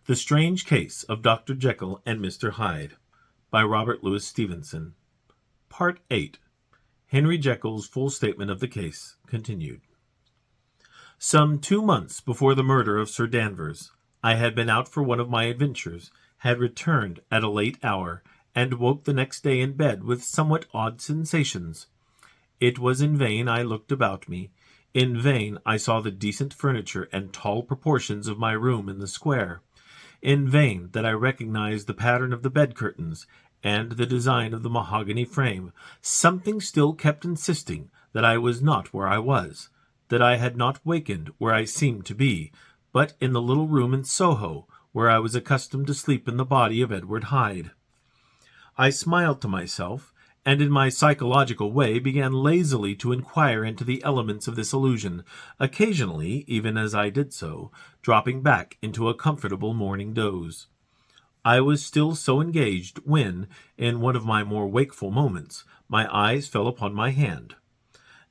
The Strange Case of Dr. Jekyll and Mr. Hyde by Robert Louis Stevenson. Part 8. Henry Jekyll's full statement of the case, continued. Some 2 months before the murder of Sir Danvers, I had been out for one of my adventures, had returned at a late hour, and woke the next day in bed with somewhat odd sensations. It was in vain I looked about me. In vain I saw the decent furniture and tall proportions of my room in the square. In vain that I recognized the pattern of the bed curtains and the design of the mahogany frame. Something still kept insisting that I was not where I was, that I had not wakened where I seemed to be, but in the little room in Soho, where I was accustomed to sleep in the body of Edward Hyde. I smiled to myself, and in my psychological way began lazily to inquire into the elements of this illusion, occasionally, even as I did so, dropping back into a comfortable morning doze. I was still so engaged when, in one of my more wakeful moments, my eyes fell upon my hand.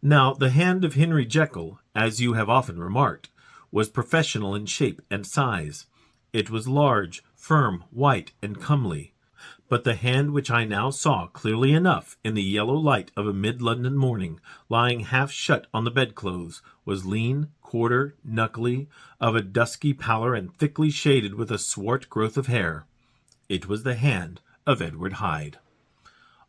Now, the hand of Henry Jekyll, as you have often remarked, was professional in shape and size. It was large, firm, white, and comely. But the hand which I now saw clearly enough in the yellow light of a mid-London morning, lying half shut on the bedclothes, was lean, quarter, knuckly, of a dusky pallor and thickly shaded with a swart growth of hair. It was the hand of Edward Hyde.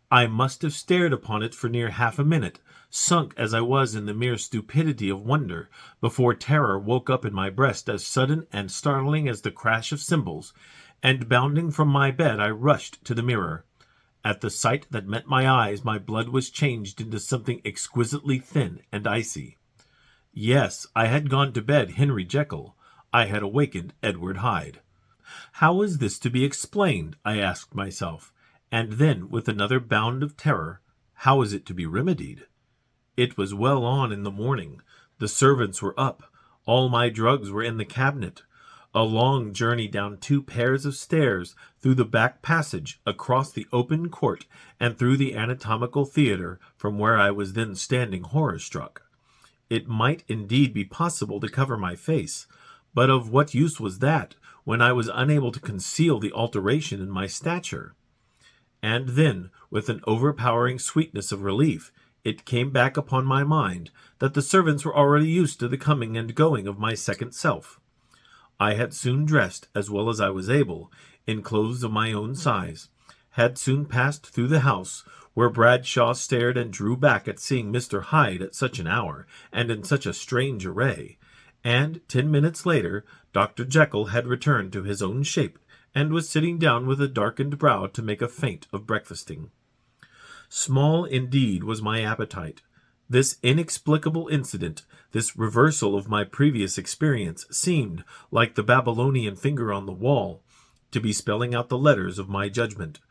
I must have stared upon it for near half a minute, sunk as I was in the mere stupidity of wonder, before terror woke up in my breast as sudden and startling as the crash of cymbals, and bounding from my bed I rushed to the mirror. At the sight that met my eyes my blood was changed into something exquisitely thin and icy. Yes, I had gone to bed Henry Jekyll. I had awakened Edward Hyde. How is this to be explained? I asked myself, and then, with another bound of terror, how is it to be remedied? It was well on in the morning. The servants were up. All my drugs were in the cabinet. A long journey down 2 pairs of stairs, through the back passage, across the open court, and through the anatomical theatre, from where I was then standing horror-struck. It might indeed be possible to cover my face, but of what use was that, when I was unable to conceal the alteration in my stature? And then, with an overpowering sweetness of relief, it came back upon my mind that the servants were already used to the coming and going of my second self. I had soon dressed, as well as I was able, in clothes of my own size, had soon passed through the house, where Bradshaw stared and drew back at seeing Mr. Hyde at such an hour, and in such a strange array, and 10 minutes later Dr. Jekyll had returned to his own shape, and was sitting down with a darkened brow to make a feint of breakfasting. Small indeed was my appetite. This inexplicable incident, this reversal of my previous experience, seemed, like the Babylonian finger on the wall, to be spelling out the letters of my judgment,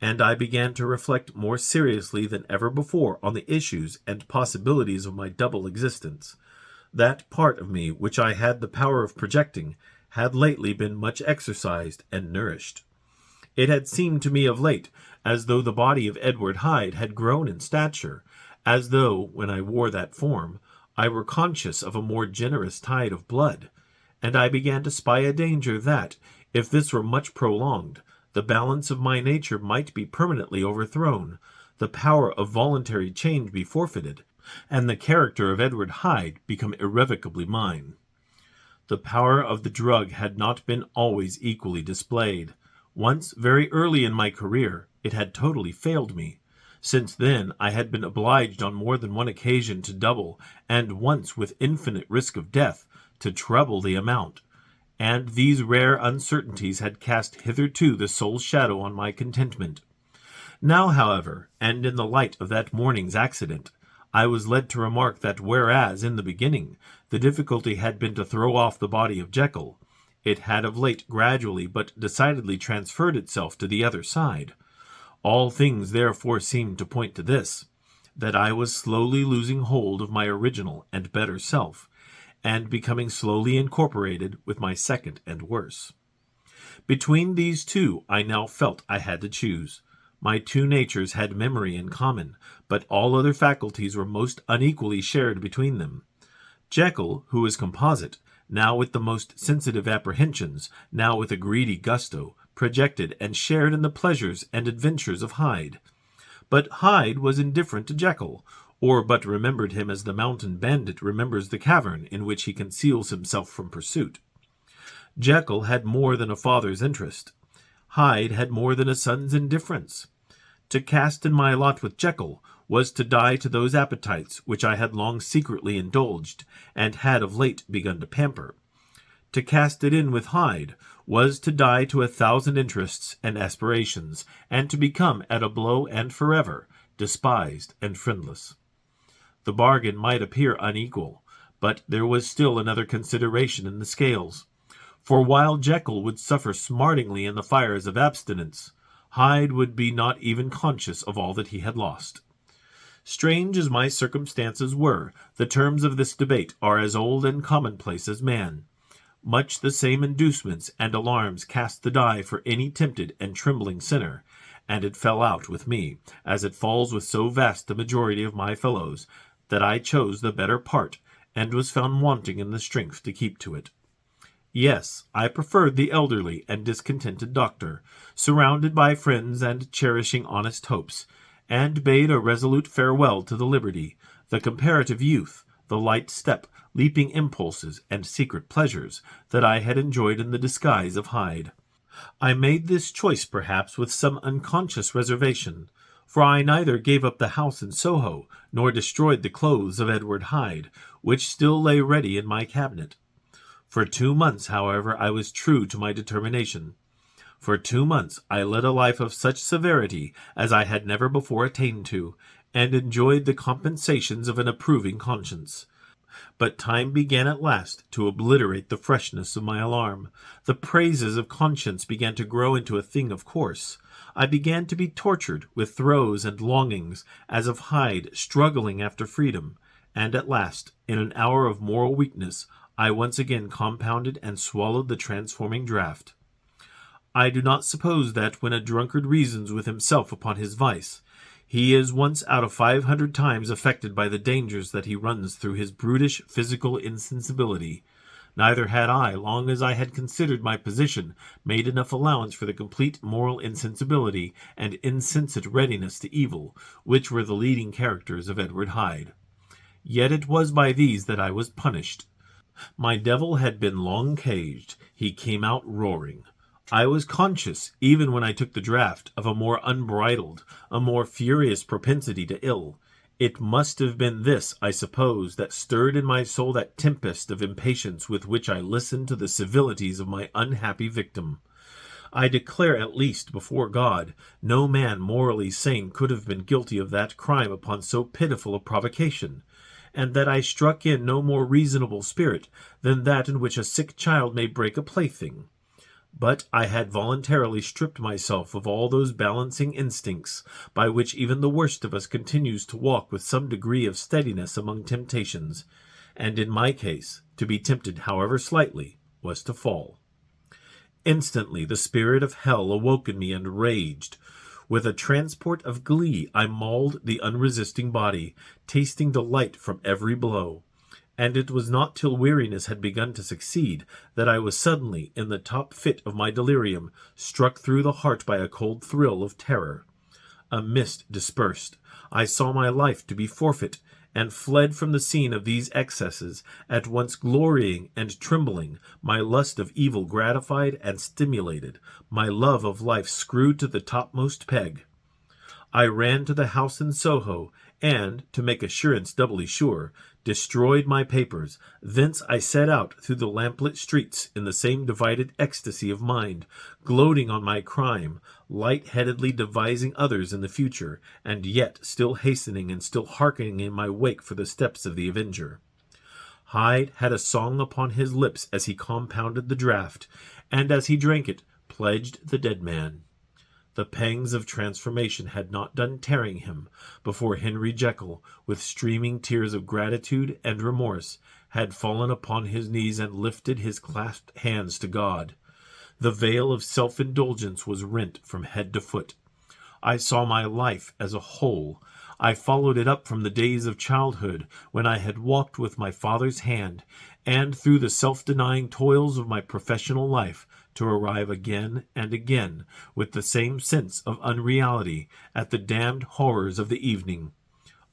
and I began to reflect more seriously than ever before on the issues and possibilities of my double existence. That part of me which I had the power of projecting had lately been much exercised and nourished. It had seemed to me of late as though the body of Edward Hyde had grown in stature, as though, when I wore that form, I were conscious of a more generous tide of blood, and I began to spy a danger that, if this were much prolonged, the balance of my nature might be permanently overthrown, the power of voluntary change be forfeited, and the character of Edward Hyde become irrevocably mine. The power of the drug had not been always equally displayed. Once, very early in my career, it had totally failed me. Since then I had been obliged on more than one occasion to double, and once with infinite risk of death, to treble the amount. And these rare uncertainties had cast hitherto the sole shadow on my contentment. Now, however, and in the light of that morning's accident, I was led to remark that whereas, in the beginning, the difficulty had been to throw off the body of Jekyll, it had of late gradually but decidedly transferred itself to the other side. All things therefore seemed to point to this, that I was slowly losing hold of my original and better self, and becoming slowly incorporated with my second and worse. Between these two I now felt I had to choose. My 2 natures had memory in common, but all other faculties were most unequally shared between them. Jekyll, who was composite, now with the most sensitive apprehensions, now with a greedy gusto, projected and shared in the pleasures and adventures of Hyde. But Hyde was indifferent to Jekyll, or but remembered him as the mountain bandit remembers the cavern in which he conceals himself from pursuit. Jekyll had more than a father's interest. Hyde had more than a son's indifference. To cast in my lot with Jekyll was to die to those appetites which I had long secretly indulged, and had of late begun to pamper. To cast it in with Hyde was to die to 1,000 interests and aspirations, and to become at a blow and forever despised and friendless. The bargain might appear unequal, but there was still another consideration in the scales. For while Jekyll would suffer smartingly in the fires of abstinence, Hyde would be not even conscious of all that he had lost. Strange as my circumstances were, the terms of this debate are as old and commonplace as man. Much the same inducements and alarms cast the die for any tempted and trembling sinner, and it fell out with me, as it falls with so vast a majority of my fellows, that I chose the better part, and was found wanting in the strength to keep to it. Yes, I preferred the elderly and discontented doctor, surrounded by friends and cherishing honest hopes, and bade a resolute farewell to the liberty, the comparative youth, the light step, leaping impulses, and secret pleasures that I had enjoyed in the disguise of Hyde. I made this choice perhaps with some unconscious reservation, for I neither gave up the house in Soho, nor destroyed the clothes of Edward Hyde, which still lay ready in my cabinet. For 2 months, however, I was true to my determination. For 2 months I led a life of such severity as I had never before attained to, and enjoyed the compensations of an approving conscience. But time began at last to obliterate the freshness of my alarm. The praises of conscience began to grow into a thing of course. I began to be tortured with throes and longings, as of Hyde struggling after freedom, and at last, in an hour of moral weakness, I once again compounded and swallowed the transforming draught. I do not suppose that, when a drunkard reasons with himself upon his vice, he is once out of 500 times affected by the dangers that he runs through his brutish physical insensibility. Neither had I, long as I had considered my position, made enough allowance for the complete moral insensibility and insensate readiness to evil, which were the leading characters of Edward Hyde. Yet it was by these that I was punished. My devil had been long caged. He came out roaring. I was conscious, even when I took the draught, of a more unbridled, a more furious propensity to ill. It must have been this, I suppose, that stirred in my soul that tempest of impatience with which I listened to the civilities of my unhappy victim. I declare, at least, before God, no man morally sane could have been guilty of that crime upon so pitiful a provocation, and that I struck in no more reasonable spirit than that in which a sick child may break a plaything. But I had voluntarily stripped myself of all those balancing instincts by which even the worst of us continues to walk with some degree of steadiness among temptations, and in my case, to be tempted, however slightly, was to fall. Instantly the spirit of hell awoke in me and raged. With a transport of glee I mauled the unresisting body, tasting delight from every blow. And it was not till weariness had begun to succeed that I was suddenly, in the top fit of my delirium, struck through the heart by a cold thrill of terror. A mist dispersed. I saw my life to be forfeit, and fled from the scene of these excesses, at once glorying and trembling, my lust of evil gratified and stimulated, my love of life screwed to the topmost peg. I ran to the house in Soho, and, to make assurance doubly sure, destroyed my papers. Thence I set out through the lamplit streets in the same divided ecstasy of mind, gloating on my crime, light-headedly devising others in the future, and yet still hastening and still hearkening in my wake for the steps of the avenger. Hyde had a song upon his lips as he compounded the draught, and as he drank it, pledged the dead man. The pangs of transformation had not done tearing him before Henry Jekyll, with streaming tears of gratitude and remorse, had fallen upon his knees and lifted his clasped hands to God. The veil of self-indulgence was rent from head to foot. I saw my life as a whole. I followed it up from the days of childhood, when I had walked with my father's hand, and through the self-denying toils of my professional life to arrive again and again with the same sense of unreality at the damned horrors of the evening.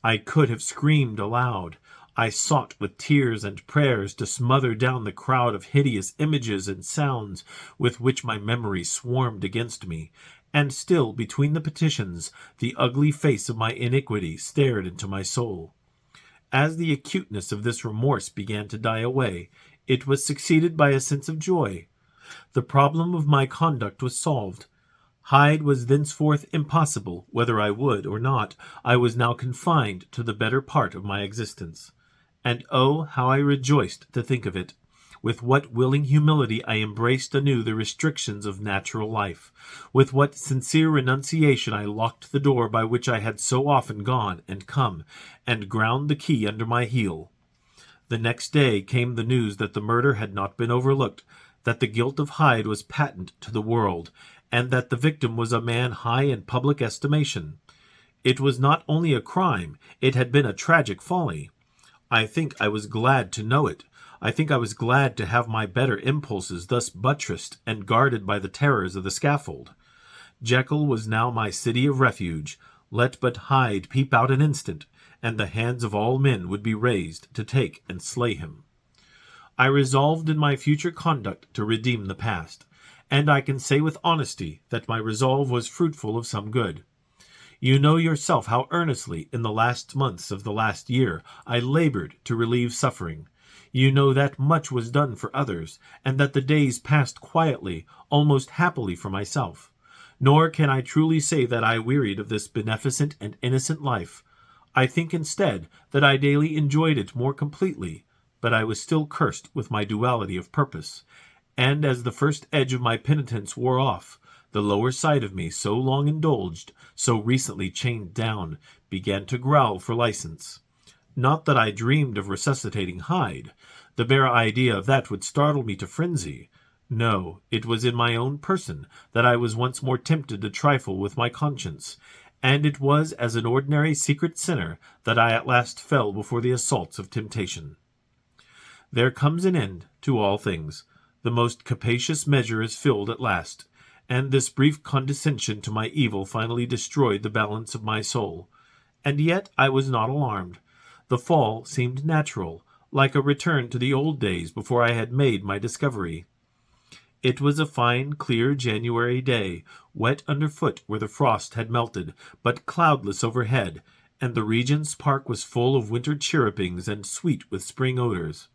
I could have screamed aloud. I sought with tears and prayers to smother down the crowd of hideous images and sounds with which my memory swarmed against me, and still between the petitions the ugly face of my iniquity stared into my soul. As the acuteness of this remorse began to die away, it was succeeded by a sense of joy. The problem of my conduct was solved. Hyde was thenceforth impossible, whether I would or not. I was now confined to the better part of my existence. And oh, how I rejoiced to think of it! With what willing humility I embraced anew the restrictions of natural life! With what sincere renunciation I locked the door by which I had so often gone and come, and ground the key under my heel! The next day came the news that the murder had not been overlooked, that the guilt of Hyde was patent to the world, and that the victim was a man high in public estimation. It was not only a crime, it had been a tragic folly. I think I was glad to know it. I think I was glad to have my better impulses thus buttressed and guarded by the terrors of the scaffold. Jekyll was now my city of refuge. Let but Hyde peep out an instant, and the hands of all men would be raised to take and slay him. I resolved in my future conduct to redeem the past, and I can say with honesty that my resolve was fruitful of some good. You know yourself how earnestly, in the last months of the last year, I labored to relieve suffering. You know that much was done for others, and that the days passed quietly, almost happily for myself. Nor can I truly say that I wearied of this beneficent and innocent life. I think instead that I daily enjoyed it more completely, but I was still cursed with my duality of purpose, and as the first edge of my penitence wore off, the lower side of me, so long indulged, so recently chained down, began to growl for license. Not that I dreamed of resuscitating Hyde. The bare idea of that would startle me to frenzy. No, it was in my own person that I was once more tempted to trifle with my conscience, and it was as an ordinary secret sinner that I at last fell before the assaults of temptation. There comes an end to all things. The most capacious measure is filled at last, and this brief condescension to my evil finally destroyed the balance of my soul. And yet I was not alarmed. The fall seemed natural, like a return to the old days before I had made my discovery. It was a fine, clear January day, wet underfoot where the frost had melted, but cloudless overhead, and the Regent's Park was full of winter chirrupings and sweet with spring odors.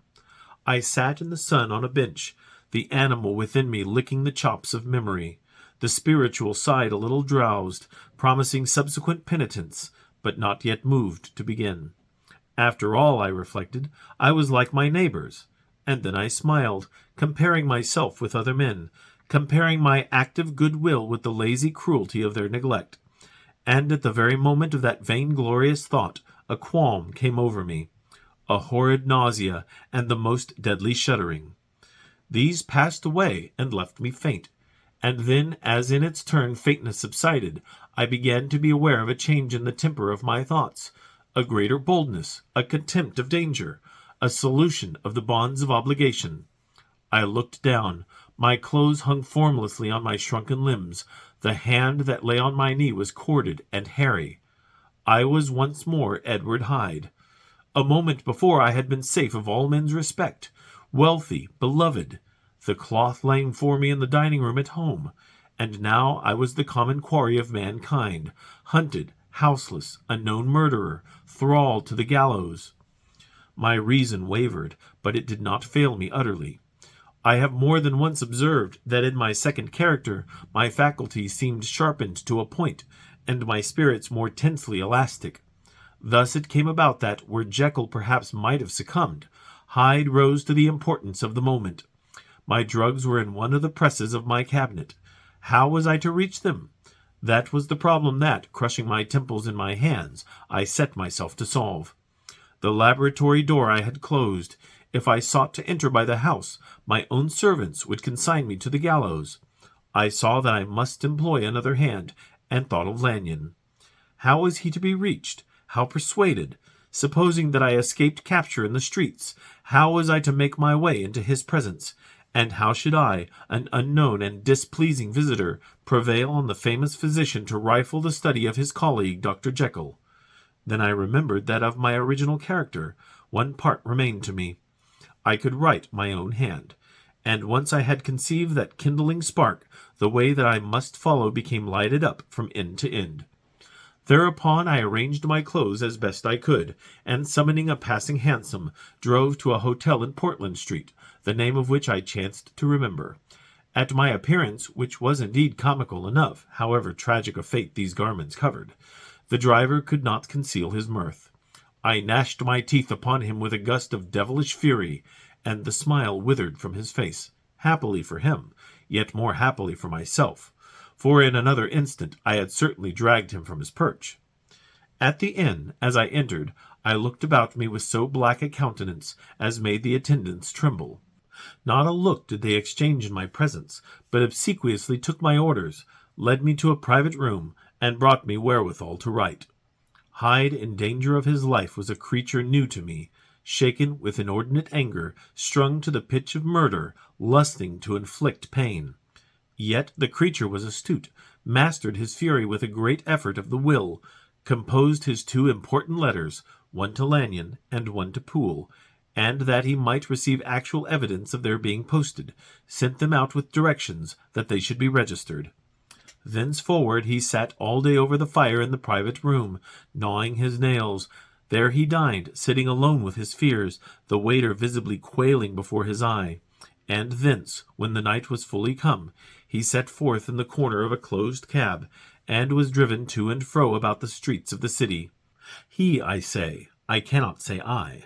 I sat in the sun on a bench, the animal within me licking the chops of memory, the spiritual side a little drowsed, promising subsequent penitence, but not yet moved to begin. After all, I reflected, I was like my neighbors. And then I smiled, comparing myself with other men, comparing my active goodwill with the lazy cruelty of their neglect. And at the very moment of that vainglorious thought, a qualm came over me, a horrid nausea, and the most deadly shuddering. These passed away and left me faint, and then, as in its turn faintness subsided, I began to be aware of a change in the temper of my thoughts, a greater boldness, a contempt of danger, a solution of the bonds of obligation. I looked down. My clothes hung formlessly on my shrunken limbs. The hand that lay on my knee was corded and hairy. I was once more Edward Hyde. A moment before I had been safe of all men's respect, wealthy, beloved, the cloth laying for me in the dining room at home, and now I was the common quarry of mankind, hunted, houseless, a known murderer, thrall to the gallows. My reason wavered, but it did not fail me utterly. I have more than once observed that in my second character my faculties seemed sharpened to a point, and my spirits more tensely elastic. Thus it came about that, where Jekyll perhaps might have succumbed, Hyde rose to the importance of the moment. My drugs were in one of the presses of my cabinet. How was I to reach them? That was the problem that, crushing my temples in my hands, I set myself to solve. The laboratory door I had closed. If I sought to enter by the house, my own servants would consign me to the gallows. I saw that I must employ another hand, and thought of Lanyon. How was he to be reached? How persuaded? Supposing that I escaped capture in the streets, how was I to make my way into his presence? And how should I, an unknown and displeasing visitor, prevail on the famous physician to rifle the study of his colleague, Dr. Jekyll? Then I remembered that of my original character, one part remained to me. I could write my own hand, and once I had conceived that kindling spark, the way that I must follow became lighted up from end to end. Thereupon I arranged my clothes as best I could, and summoning a passing hansom, drove to a hotel in Portland Street, the name of which I chanced to remember. At my appearance, which was indeed comical enough, however tragic a fate these garments covered, the driver could not conceal his mirth. I gnashed my teeth upon him with a gust of devilish fury, and the smile withered from his face, happily for him, yet more happily for myself, for in another instant I had certainly dragged him from his perch. At the inn, as I entered, I looked about me with so black a countenance as made the attendants tremble. Not a look did they exchange in my presence, but obsequiously took my orders, led me to a private room, and brought me wherewithal to write. Hyde in danger of his life was a creature new to me, shaken with inordinate anger, strung to the pitch of murder, lusting to inflict pain. Yet the creature was astute, mastered his fury with a great effort of the will, composed his 2 important letters, one to Lanyon and one to Poole, and that he might receive actual evidence of their being posted, sent them out with directions that they should be registered. Thenceforward he sat all day over the fire in the private room, gnawing his nails. There he dined, sitting alone with his fears, the waiter visibly quailing before his eye. And thence, when the night was fully come, he set forth in the corner of a closed cab, and was driven to and fro about the streets of the city. He, I say, I cannot say I.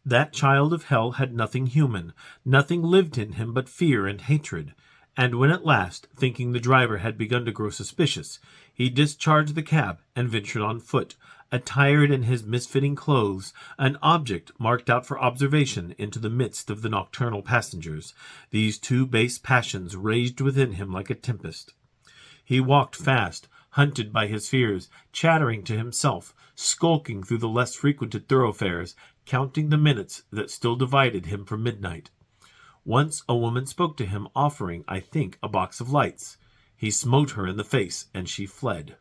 That child of hell had nothing human, nothing lived in him but fear and hatred, and when at last, thinking the driver had begun to grow suspicious, he discharged the cab and ventured on foot, attired in his misfitting clothes, an object marked out for observation, into the midst of the nocturnal passengers, these 2 base passions raged within him like a tempest. He walked fast, hunted by his fears, chattering to himself, skulking through the less frequented thoroughfares, counting the minutes that still divided him from midnight. Once a woman spoke to him, offering, I think, a box of lights. He smote her in the face, and she fled.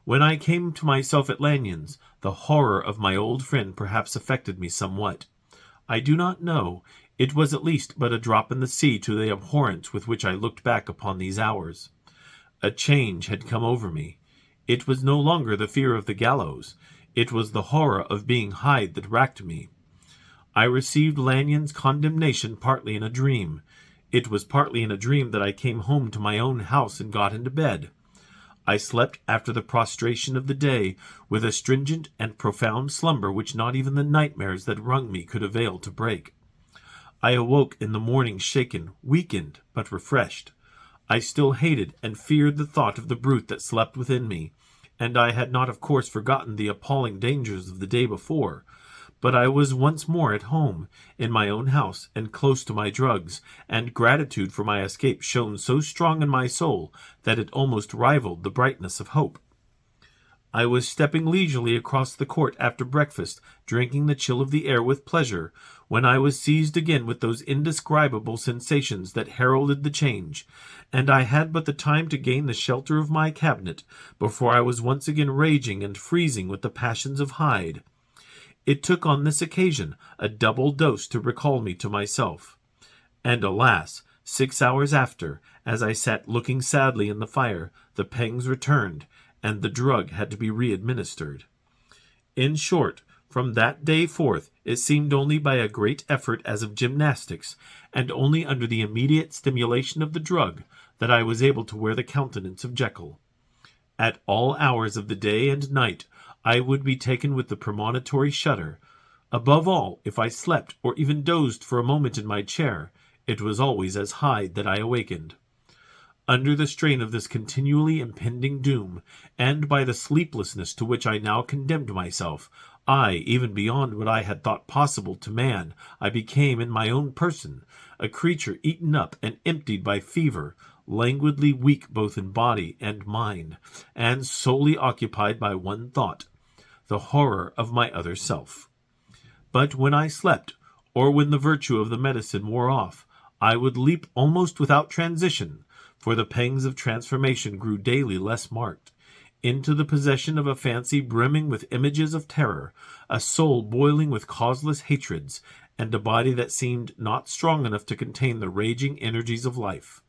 When I came to myself at Lanyon's, the horror of my old friend perhaps affected me somewhat. I do not know. It was at least but a drop in the sea to the abhorrence with which I looked back upon these hours. A change had come over me. It was no longer the fear of the gallows. It was the horror of being Hyde that racked me. I received Lanyon's condemnation partly in a dream. It was partly in a dream that I came home to my own house and got into bed. I slept after the prostration of the day, with a stringent and profound slumber which not even the nightmares that wrung me could avail to break. I awoke in the morning shaken, weakened, but refreshed. I still hated and feared the thought of the brute that slept within me, and I had not of course forgotten the appalling dangers of the day before. But I was once more at home, in my own house, and close to my drugs, and gratitude for my escape shone so strong in my soul that it almost rivaled the brightness of hope. I was stepping leisurely across the court after breakfast, drinking the chill of the air with pleasure, when I was seized again with those indescribable sensations that heralded the change, and I had but the time to gain the shelter of my cabinet before I was once again raging and freezing with the passions of Hyde. It took on this occasion a double dose to recall me to myself. And alas, 6 hours after, as I sat looking sadly in the fire, the pangs returned, and the drug had to be re-administered. In short, from that day forth, it seemed only by a great effort as of gymnastics, and only under the immediate stimulation of the drug, that I was able to wear the countenance of Jekyll. At all hours of the day and night, I would be taken with the premonitory shudder. Above all, if I slept or even dozed for a moment in my chair, it was always as Hyde that I awakened. Under the strain of this continually impending doom, and by the sleeplessness to which I now condemned myself, even beyond what I had thought possible to man, I became in my own person a creature eaten up and emptied by fever, languidly weak both in body and mind, and solely occupied by one thought, the horror of my other self. But when I slept, or when the virtue of the medicine wore off, I would leap almost without transition, for the pangs of transformation grew daily less marked, into the possession of a fancy brimming with images of terror, a soul boiling with causeless hatreds, and a body that seemed not strong enough to contain the raging energies of life.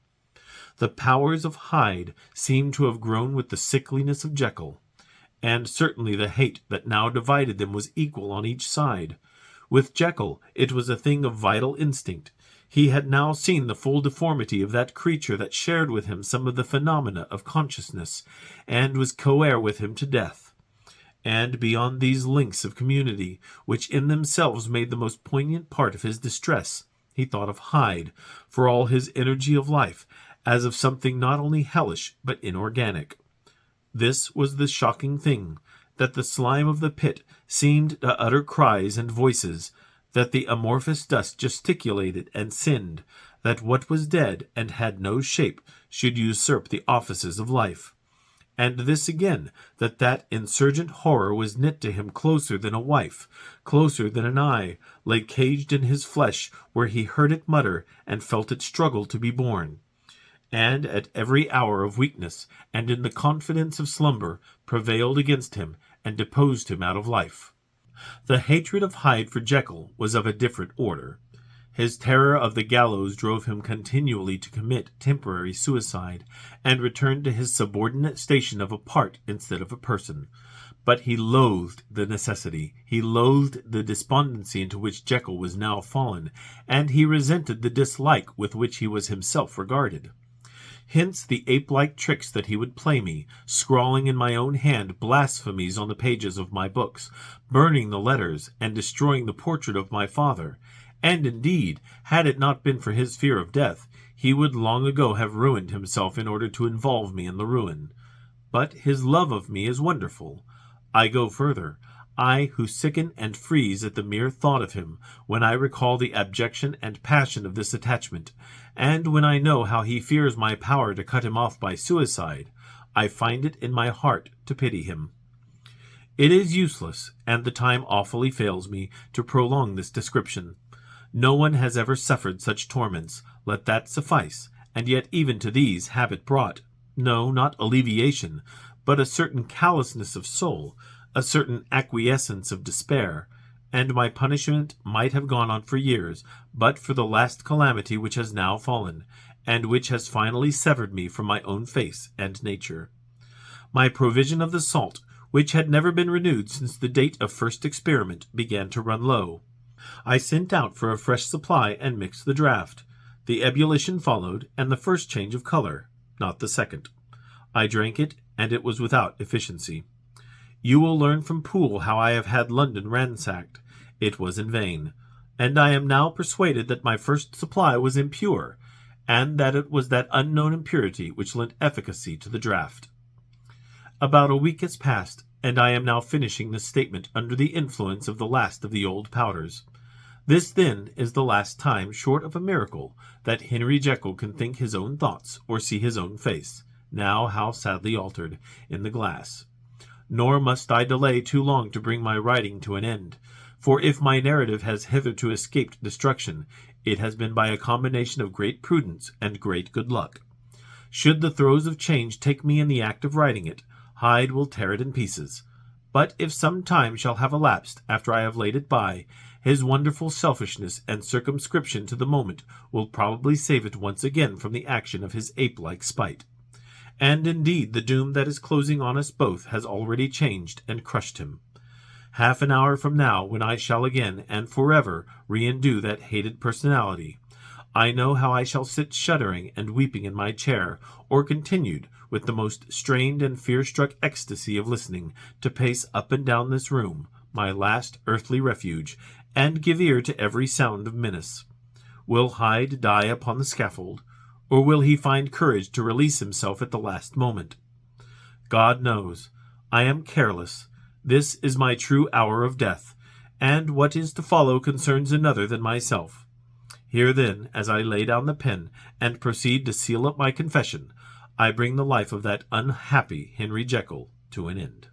The powers of Hyde seemed to have grown with the sickliness of Jekyll, and certainly the hate that now divided them was equal on each side. With Jekyll it was a thing of vital instinct. He had now seen the full deformity of that creature that shared with him some of the phenomena of consciousness, and was coheir with him to death. And beyond these links of community, which in themselves made the most poignant part of his distress, he thought of Hyde, for all his energy of life, as of something not only hellish but inorganic. This was the shocking thing, that the slime of the pit seemed to utter cries and voices, that the amorphous dust gesticulated and sinned, that what was dead and had no shape should usurp the offices of life. And this again, that insurgent horror was knit to him closer than a wife, closer than an eye, lay caged in his flesh, where he heard it mutter and felt it struggle to be born, and at every hour of weakness and in the confidence of slumber prevailed against him and deposed him out of life. The hatred of Hyde for Jekyll was of a different order. His terror of the gallows drove him continually to commit temporary suicide, and return to his subordinate station of a part instead of a person. But he loathed the necessity, he loathed the despondency into which Jekyll was now fallen, and he resented the dislike with which he was himself regarded. Hence the ape-like tricks that he would play me, scrawling in my own hand blasphemies on the pages of my books, burning the letters, and destroying the portrait of my father. And indeed, had it not been for his fear of death, he would long ago have ruined himself in order to involve me in the ruin. But his love of me is wonderful. I go further. I, who sicken and freeze at the mere thought of him, when I recall the abjection and passion of this attachment, and when I know how he fears my power to cut him off by suicide, I find it in my heart to pity him. It is useless, and the time awfully fails me, to prolong this description. No one has ever suffered such torments, let that suffice, and yet even to these habit brought, no, not alleviation, but a certain callousness of soul, a certain acquiescence of despair, and my punishment might have gone on for years, but for the last calamity which has now fallen, and which has finally severed me from my own face and nature. My provision of the salt, which had never been renewed since the date of first experiment, began to run low. I sent out for a fresh supply and mixed the draught. The ebullition followed, and the first change of color, not the second. I drank it, and it was without efficiency. You will learn from Poole how I have had London ransacked. It was in vain, and I am now persuaded that my first supply was impure, and that it was that unknown impurity which lent efficacy to the draught. About a week has passed, and I am now finishing this statement under the influence of the last of the old powders. This, then, is the last time, short of a miracle, that Henry Jekyll can think his own thoughts or see his own face, now how sadly altered, in the glass. Nor must I delay too long to bring my writing to an end, for if my narrative has hitherto escaped destruction, it has been by a combination of great prudence and great good luck. Should the throes of change take me in the act of writing it, Hyde will tear it in pieces. But if some time shall have elapsed after I have laid it by, his wonderful selfishness and circumscription to the moment will probably save it once again from the action of his ape-like spite. And indeed the doom that is closing on us both has already changed and crushed him. Half an hour from now, when I shall again and forever re-endue that hated personality, I know how I shall sit shuddering and weeping in my chair, or continued, with the most strained and fear-struck ecstasy of listening, to pace up and down this room, my last earthly refuge, and give ear to every sound of menace. Will Hyde die upon the scaffold, or will he find courage to release himself at the last moment? God knows. I am careless. This is my true hour of death, and what is to follow concerns another than myself. Here then, as I lay down the pen and proceed to seal up my confession, I bring the life of that unhappy Henry Jekyll to an end.